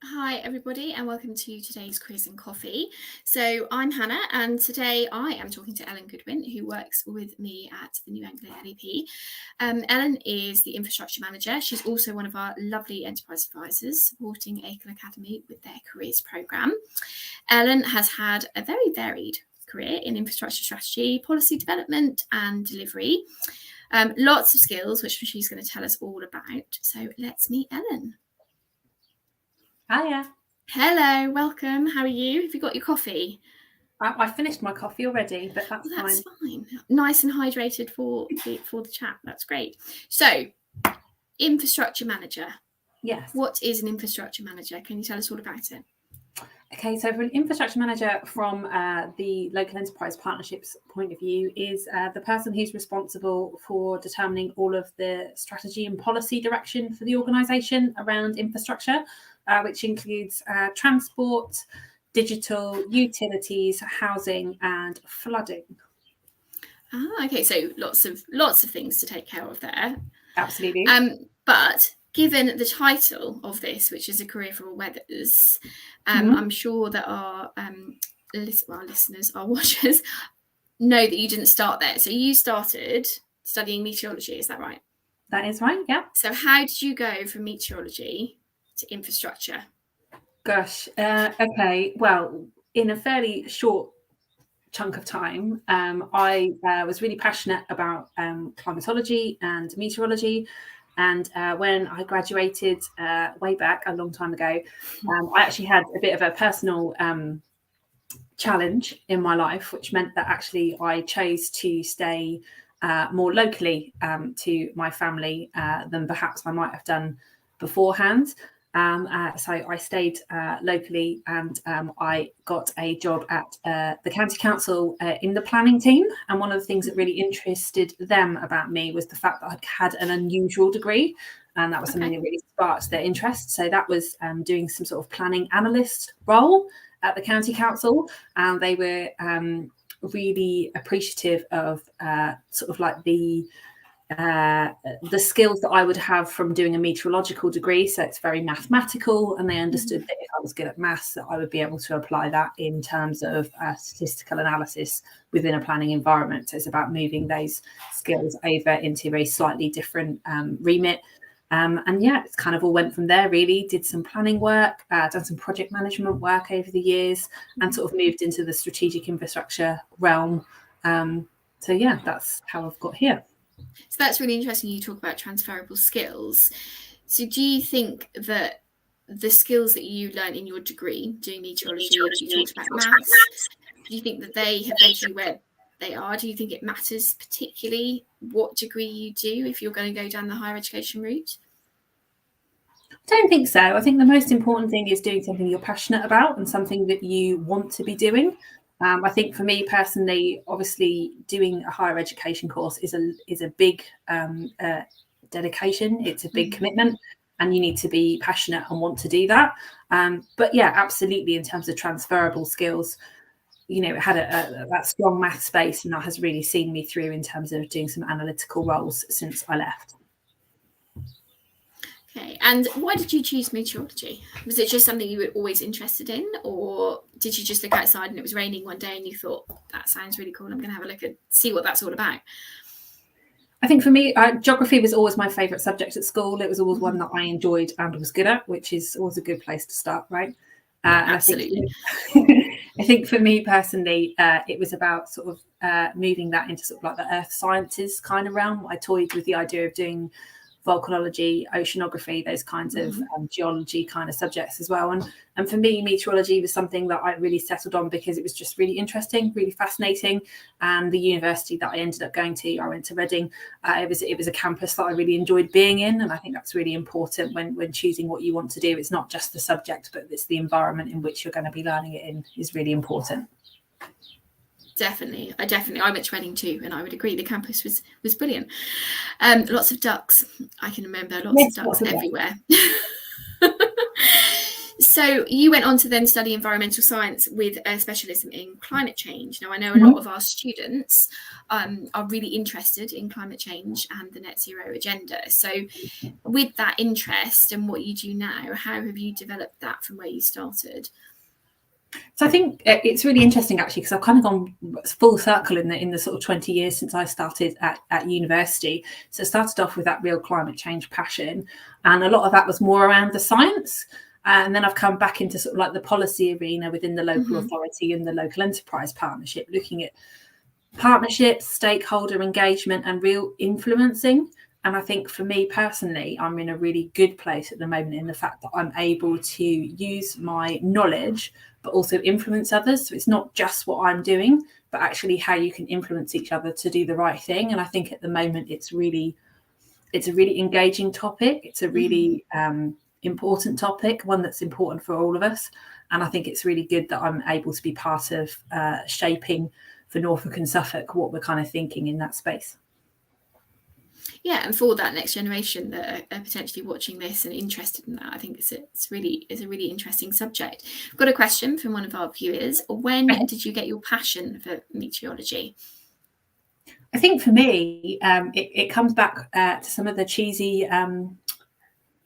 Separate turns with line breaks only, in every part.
Hi everybody and welcome to today's Quiz and Coffee. So I'm Hannah and today I am talking to Ellen Goodwin, who works with me at the new Anglia LEP. Ellen is the infrastructure manager. She's also one of our lovely enterprise advisors supporting ACLE Academy with their careers programme. Ellen has had a very varied career in infrastructure strategy, policy development and delivery. Lots of skills which she's going to tell us all about. So let's meet Ellen.
Hiya.
Hello, welcome. How are you? Have you got your coffee?
I finished my coffee already, but that's
fine. Nice and hydrated for the chat. That's great. So, infrastructure manager.
Yes.
What is an infrastructure manager? Can you tell us all about it?
Okay, so for an infrastructure manager from the local enterprise partnerships point of view is the person who's responsible for determining all of the strategy and policy direction for the organisation around infrastructure, which includes transport, digital, utilities, housing and flooding.
Okay, so lots of things to take care of there.
Absolutely.
But given the title of this, which is A Career for All Weathers, I'm sure that our listeners, our watchers, know that you didn't start there. So you started studying meteorology, is that right?
That is right, yeah.
So how did you go from meteorology to infrastructure?
Gosh, okay. Well, in a fairly short chunk of time, I was really passionate about climatology and meteorology. And when I graduated way back a long time ago, I actually had a bit of a personal challenge in my life, which meant that actually I chose to stay more locally to my family than perhaps I might have done beforehand. So I stayed locally and I got a job at the county council in the planning team. And one of the things that really interested them about me was the fact that I'd had an unusual degree. And that was something that really sparked their interest. So that was doing some sort of planning analyst role at the county council. And they were really appreciative of sort of like the skills that I would have from doing a meteorological degree. So it's very mathematical, and they understood that if I was good at maths, that I would be able to apply that in terms of statistical analysis within a planning environment. So it's about moving those skills over into a slightly different remit. And yeah, it's kind of all went from there, really. Did some planning work, done some project management work over the years, and sort of moved into the strategic infrastructure realm. So yeah, that's how I've got here.
So that's really interesting. You talk about transferable skills. So do you think that the skills that you learned in your degree doing meteorology, you talked about maths, do you think that they have led you where they are? Do you think it matters particularly what degree you do if you're going to go down the higher education route?
I don't think so. I think the most important thing is doing something you're passionate about and something that you want to be doing. I think for me personally, obviously doing a higher education course is a big dedication. It's a big commitment, and you need to be passionate and want to do that. But yeah, absolutely. In terms of transferable skills, you know, it had that strong math space, and that has really seen me through in terms of doing some analytical roles since I left.
Okay, and why did you choose meteorology? Was it just something you were always interested in, or did you just look outside and it was raining one day and you thought, that sounds really cool, I'm going to have a look and see what that's all about?
I think for me, geography was always my favourite subject at school. It was always one that I enjoyed and was good at, which is always a good place to start, right?
Absolutely.
I think for me personally, it was about sort of moving that into sort of like the earth sciences kind of realm. I toyed with the idea of doing volcanology, oceanography, those kinds of geology kind of subjects as well. And for me, meteorology was something that I really settled on because it was just really interesting, really fascinating. And the university that I ended up going to, I went to Reading. It was a campus that I really enjoyed being in. And I think that's really important when choosing what you want to do. It's not just the subject, but it's the environment in which you're going to be learning it in is really important.
Definitely. I went to Reading too, and I would agree the campus was brilliant. Lots of ducks. I can remember lots of ducks everywhere. So you went on to then study environmental science with a specialism in climate change. Now, I know a lot of our students are really interested in climate change and the net zero agenda. So with that interest and what you do now, how have you developed that from where you started?
So I think it's really interesting, actually, because I've kind of gone full circle in the sort of 20 years since I started at university. So I started off with that real climate change passion, and a lot of that was more around the science. And then I've come back into sort of like the policy arena within the local authority and the local enterprise partnership, looking at partnerships, stakeholder engagement, and real influencing. And I think for me personally, I'm in a really good place at the moment in the fact that I'm able to use my knowledge, but also influence others. So it's not just what I'm doing, but actually how you can influence each other to do the right thing. And I think at the moment it's a really engaging topic. It's a really important topic, one that's important for all of us. And I think it's really good that I'm able to be part of shaping for Norfolk and Suffolk what we're kind of thinking in that space.
Yeah, and for that next generation that are potentially watching this and interested in that, I think it's a really interesting subject. I've got a question from one of our viewers. When did you get your passion for meteorology?
I think for me, it comes back to some of the cheesy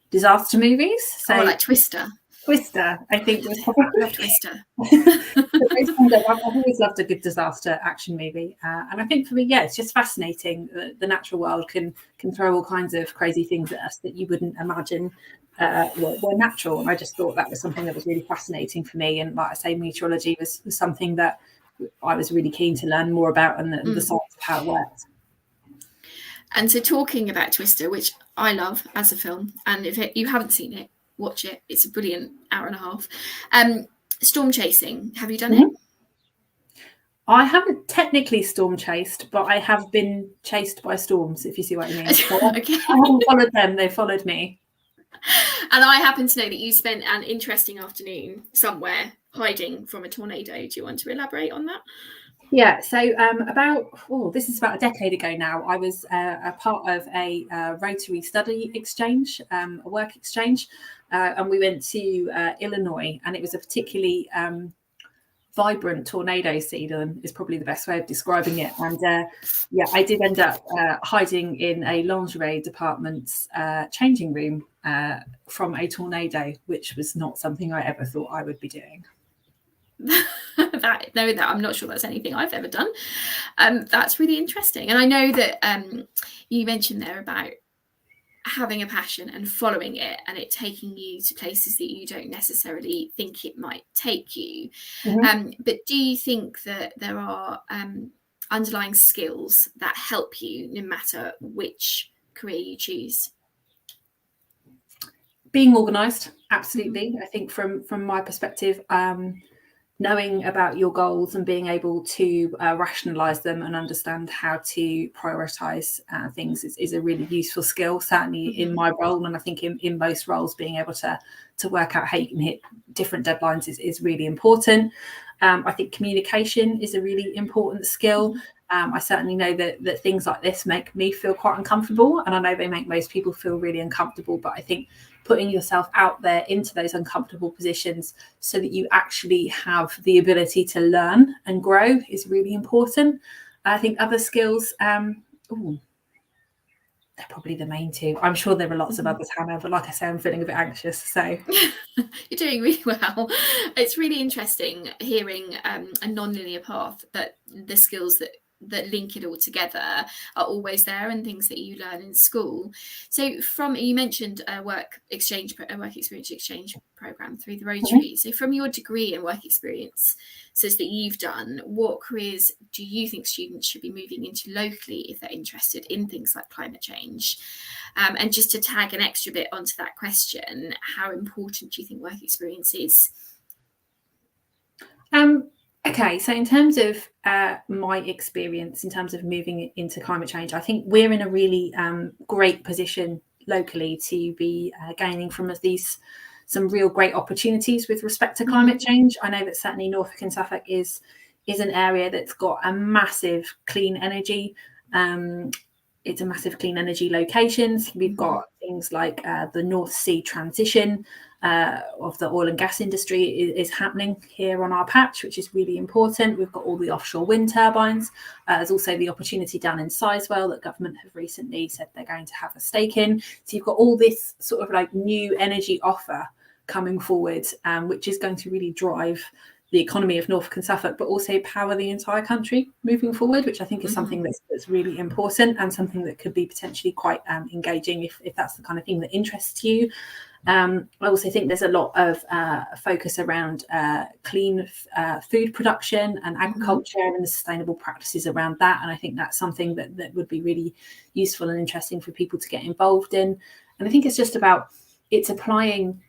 disaster movies. So
like Twister.
Twister, I think was
I love Twister.
I've always loved a good disaster action movie, and I think for me, yeah, it's just fascinating that the natural world can throw all kinds of crazy things at us that you wouldn't imagine were natural. And I just thought that was something that was really fascinating for me. And like I say, meteorology was something that I was really keen to learn more about, and the science of how it works.
And so, talking about Twister, which I love as a film, and if you haven't seen it, watch it. It's a brilliant hour and a half. Storm chasing. Have you done it?
I haven't technically storm chased, but I have been chased by storms, if you see what I mean. So
Okay.
I haven't followed them, they followed me.
And I happen to know that you spent an interesting afternoon somewhere hiding from a tornado. Do you want to elaborate on that?
Yeah, so this is about a decade ago now. I was a part of a Rotary study exchange, a work exchange, and we went to Illinois, and it was a particularly vibrant tornado season is probably the best way of describing it. And I did end up hiding in a lingerie department's changing room from a tornado, which was not something I ever thought I would be doing.
that I'm not sure that's anything I've ever done. That's really interesting. And I know that you mentioned there about having a passion and following it, and it taking you to places that you don't necessarily think it might take you. But do you think that there are underlying skills that help you no matter which career you choose?
Being organised, absolutely. I think from my perspective, knowing about your goals and being able to rationalise them and understand how to prioritise things is a really useful skill, certainly in my role. And I think in most roles, being able to work out how you can hit different deadlines is really important. I think communication is a really important skill. I certainly know that things like this make me feel quite uncomfortable, and I know they make most people feel really uncomfortable, but I think putting yourself out there into those uncomfortable positions so that you actually have the ability to learn and grow is really important. I think other skills, they're probably the main two. I'm sure there are lots of others, Hannah, but like I say, I'm feeling a bit anxious. So
you're doing really well. It's really interesting hearing a non-linear path, but the skills that link it all together are always there, and things that you learn in school. So you mentioned a work experience exchange program through the Rotary. So from your degree and work experience that you've done, what careers do you think students should be moving into locally if they're interested in things like climate change? And just to tag an extra bit onto that question, how important do you think work experience is?
Okay, so in terms of my experience, in terms of moving into climate change, I think we're in a really great position locally to be gaining from some real great opportunities with respect to climate change. I know that certainly Norfolk and Suffolk is an area that's got a massive clean energy. It's a massive clean energy location. So we've got things like the North Sea transition, of the oil and gas industry is happening here on our patch, which is really important. We've got all the offshore wind turbines. There's also the opportunity down in Sizewell that government have recently said they're going to have a stake in. So you've got all this sort of like new energy offer coming forward, which is going to really drive the economy of Norfolk and Suffolk, but also power the entire country moving forward, which I think is something that's really important and something that could be potentially quite engaging if that's the kind of thing that interests you. I also think there's a lot of focus around clean food production and agriculture and the sustainable practices around that. And I think that's something that would be really useful and interesting for people to get involved in. And I think it's just about applying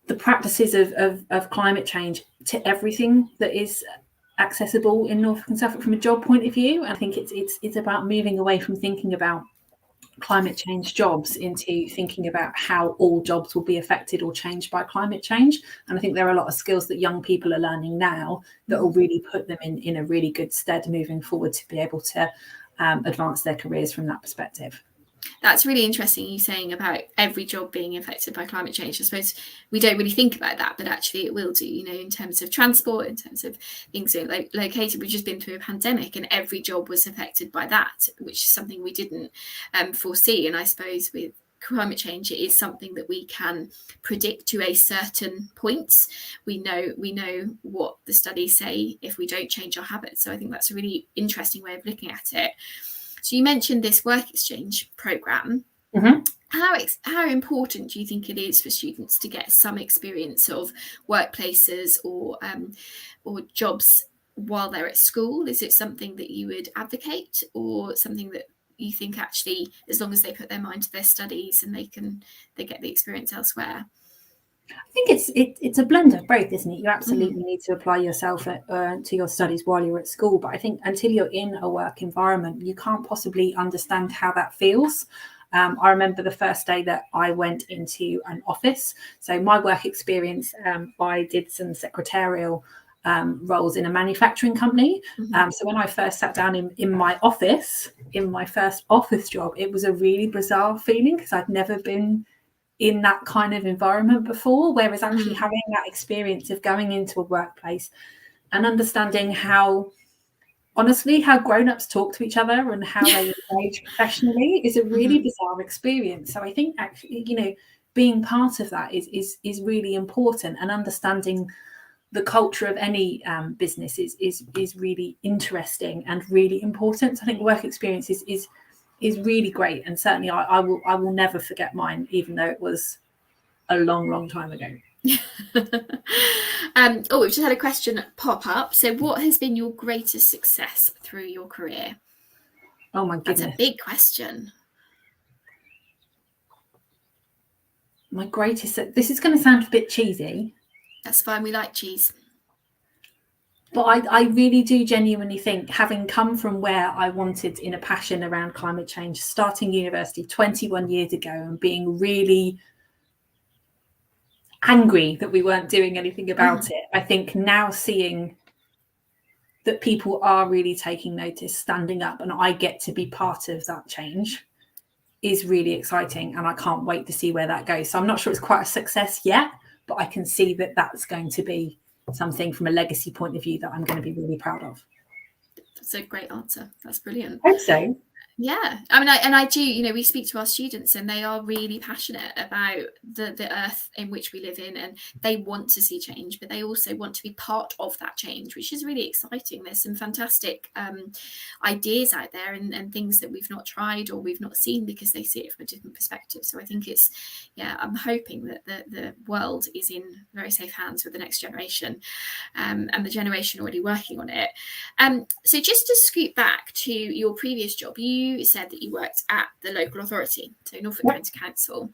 the practices of climate change to everything that is accessible in Norfolk and Suffolk from a job point of view. I think it's about moving away from thinking about climate change jobs into thinking about how all jobs will be affected or changed by climate change. And I think there are a lot of skills that young people are learning now that will really put them in a really good stead moving forward to be able to advance their careers from that perspective.
That's really interesting, you saying about every job being affected by climate change. I suppose we don't really think about that, but actually it will do, you know, in terms of transport, in terms of things that are located. We've just been through a pandemic and every job was affected by that, which is something we didn't foresee. And I suppose with climate change, it is something that we can predict to a certain point. We know what the studies say if we don't change our habits. So I think that's a really interesting way of looking at it. So you mentioned this work exchange program. How important do you think it is for students to get some experience of workplaces or jobs while they're at school? Is it something that you would advocate, or something that you think actually, as long as they put their mind to their studies and they get the experience elsewhere?
I think it's a blend of both, isn't it? You absolutely need to apply yourself to your studies while you're at school, but I think until you're in a work environment, you can't possibly understand how that feels. I remember the first day that I went into an office. So my work experience, I did some secretarial roles in a manufacturing company. So when I first sat down in my office, in my first office job, it was a really bizarre feeling because I'd never been in that kind of environment before, whereas actually having that experience of going into a workplace and understanding how grown-ups talk to each other and how they engage professionally is a really bizarre experience. So I think actually, you know, being part of that is really important, and understanding the culture of any business is really interesting and really important. So I think work experience is really great, and certainly I will never forget mine, even though it was a long time ago.
We've just had a question pop up. So what has been your greatest success through your career?
Oh my goodness,
that's a big question.
My greatest, this is going to sound a bit cheesy.
That's fine, we like cheese.
But I really do genuinely think, having come from where I wanted in a passion around climate change, starting university 21 years ago and being really angry that we weren't doing anything about it, I think now seeing that people are really taking notice, standing up, and I get to be part of that change is really exciting, and I can't wait to see where that goes. So I'm not sure it's quite a success yet, but I can see that that's going to be something from a legacy point of view that I'm going to be really proud of.
That's a great answer. That's brilliant.
I hope so.
Yeah, I mean, I do, you know, we speak to our students and they are really passionate about the earth in which we live in, and they want to see change, but they also want to be part of that change, which is really exciting. There's some fantastic ideas out there and things that we've not tried or we've not seen because they see it from a different perspective. So I think I'm hoping that the world is in very safe hands with the next generation, and the generation already working on it. So just to scoot back to your previous job, you said that you worked at the local authority, so Norfolk County Council.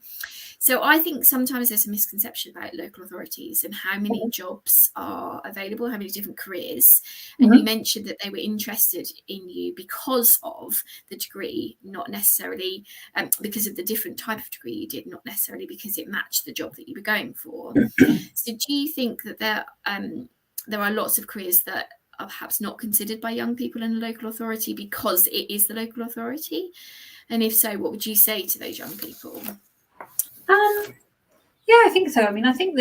So I think sometimes there's a misconception about local authorities and how many jobs are available, how many different careers. And you mentioned that they were interested in you because of the degree, not necessarily because of the different type of degree you did, not necessarily because it matched the job that you were going for. So do you think that there are lots of careers that are perhaps not considered by young people in a local authority because it is the local authority? And if so, what would you say to those young people?
Yeah, I think so. I mean, I think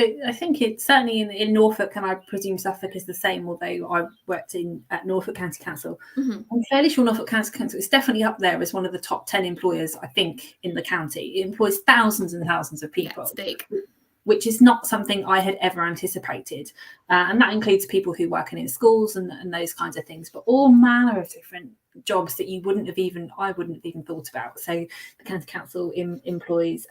it's certainly in Norfolk, and I presume Suffolk is the same, although I worked at Norfolk County Council.
Mm-hmm.
I'm fairly sure Norfolk County Council is definitely up there as one of the top 10 employers, I think, in the county. It employs thousands and thousands of people.
Yeah, it's big.
Which is not something I had ever anticipated. And that includes people who work in schools and those kinds of things, but all manner of different jobs that I wouldn't have even thought about. So the County Council employs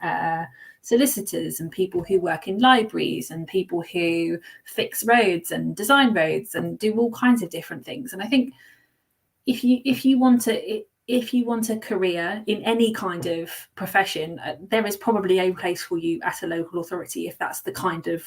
solicitors and people who work in libraries and people who fix roads and design roads and do all kinds of different things. And I think if you want a career in any kind of profession, there is probably a place for you at a local authority if that's the kind of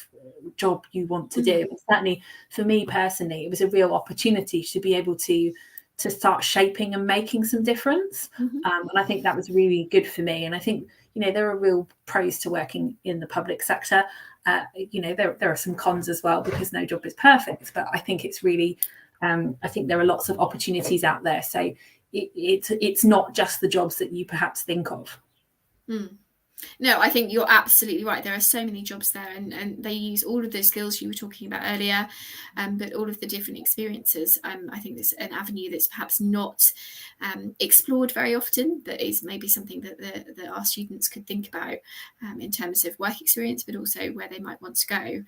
job you want to do. And certainly for me personally, it was a real opportunity to be able to start shaping and making some difference. And I think that was really good for me. And I think, there are real pros to working in the public sector. There are some cons as well, because no job is perfect, but I think it's really, I think there are lots of opportunities out there. So it's not just the jobs that you perhaps think of.
No, I think you're absolutely right. There are so many jobs there, and they use all of those skills you were talking about earlier, but all of the different experiences. I think there's an avenue that's perhaps not explored very often, but is maybe something that our students could think about in terms of work experience, but also where they might want to go.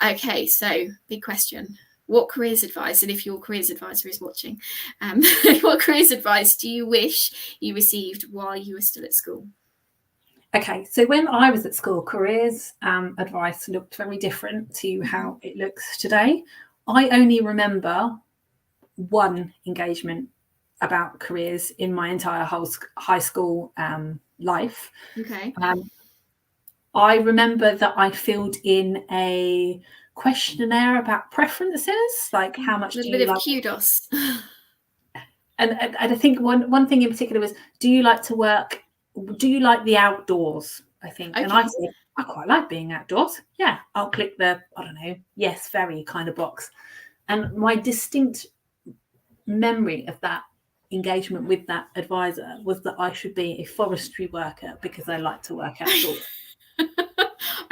Okay, so big question. What careers advice, and if your careers advisor is watching, what careers advice do you wish you received while you were still at school?
Okay, so when I was at school, careers advice looked very different to how it looks today. I only remember one engagement about careers in my entire high school life.
Okay.
I remember that I filled in a questionnaire about preferences, like how much do you like
kudos.
And I think one thing in particular was, do you like the outdoors? I think. Okay. And I said, I quite like being outdoors. Yeah, I'll click the, I don't know, yes, very kind of box. And my distinct memory of that engagement with that advisor was that I should be a forestry worker because I like to work outdoors.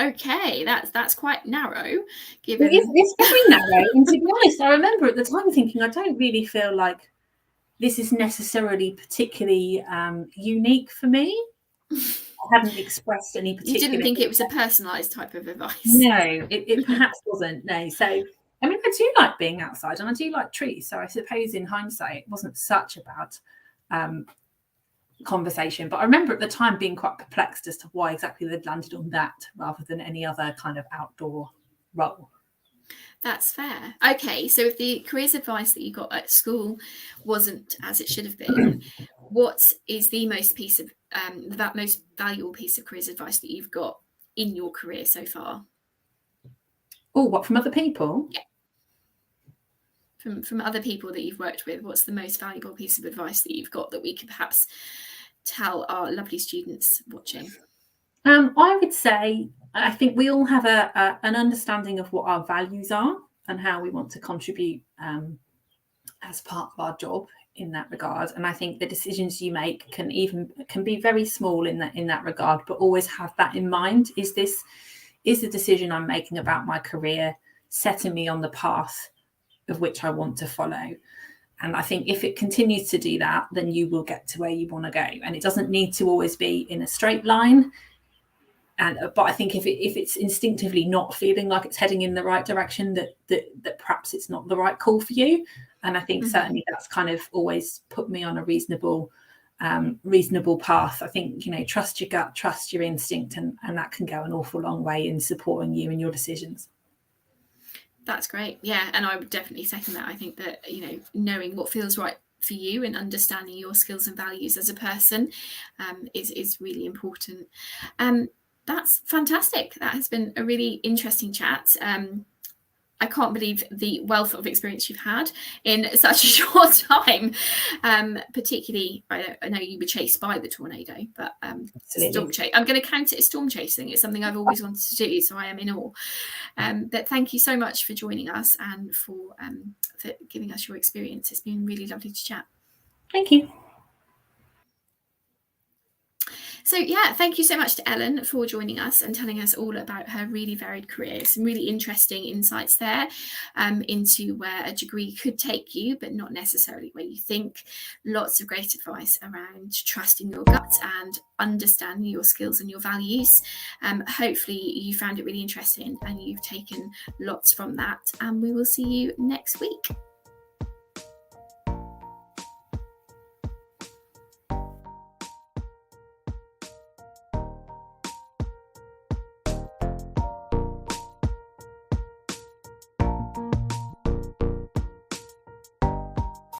Okay, that's quite narrow.
It's very narrow. And to be honest, I remember at the time thinking, I don't really feel like this is necessarily particularly unique for me. I hadn't expressed any particular.
You didn't think it was a personalised type of advice?
No, it perhaps wasn't. No. So, I mean, I do like being outside and I do like trees. So I suppose in hindsight, it wasn't such a bad conversation. But I remember at the time being quite perplexed as to why exactly they'd landed on that rather than any other kind of outdoor role.
That's fair. Okay, so if the careers advice that you got at school wasn't as it should have been, what is the most valuable piece of careers advice that you've got in your career so far?
Oh, what, from other people?
Yeah. From other people that you've worked with, what's the most valuable piece of advice that you've got that we could perhaps tell our lovely students watching?
I would say, I think we all have an understanding of what our values are and how we want to contribute as part of our job in that regard. And I think the decisions you make can be very small in that regard, but always have that in mind. Is the decision I'm making about my career setting me on the path of which I want to follow? And I think if it continues to do that, then you will get to where you want to go. And it doesn't need to always be in a straight line. But I think if it's instinctively not feeling like it's heading in the right direction, that perhaps it's not the right call for you. And I think certainly that's kind of always put me on a reasonable path. I think, trust your gut, trust your instinct, and that can go an awful long way in supporting you in your decisions.
That's great. Yeah, and I would definitely second that. I think that, knowing what feels right for you and understanding your skills and values as a person is really important. That's fantastic. That has been a really interesting chat. I can't believe the wealth of experience you've had in such a short time. Particularly, I know you were chased by the tornado, but storm chase. I'm going to count it as storm chasing. It's something I've always wanted to do, so I am in awe. But thank you so much for joining us and for giving us your experience. It's been really lovely to chat.
Thank you.
So yeah, thank you so much to Ellen for joining us and telling us all about her really varied career. Some really interesting insights there into where a degree could take you, but not necessarily where you think. Lots of great advice around trusting your gut and understanding your skills and your values. Hopefully you found it really interesting and you've taken lots from that, and we will see you next week.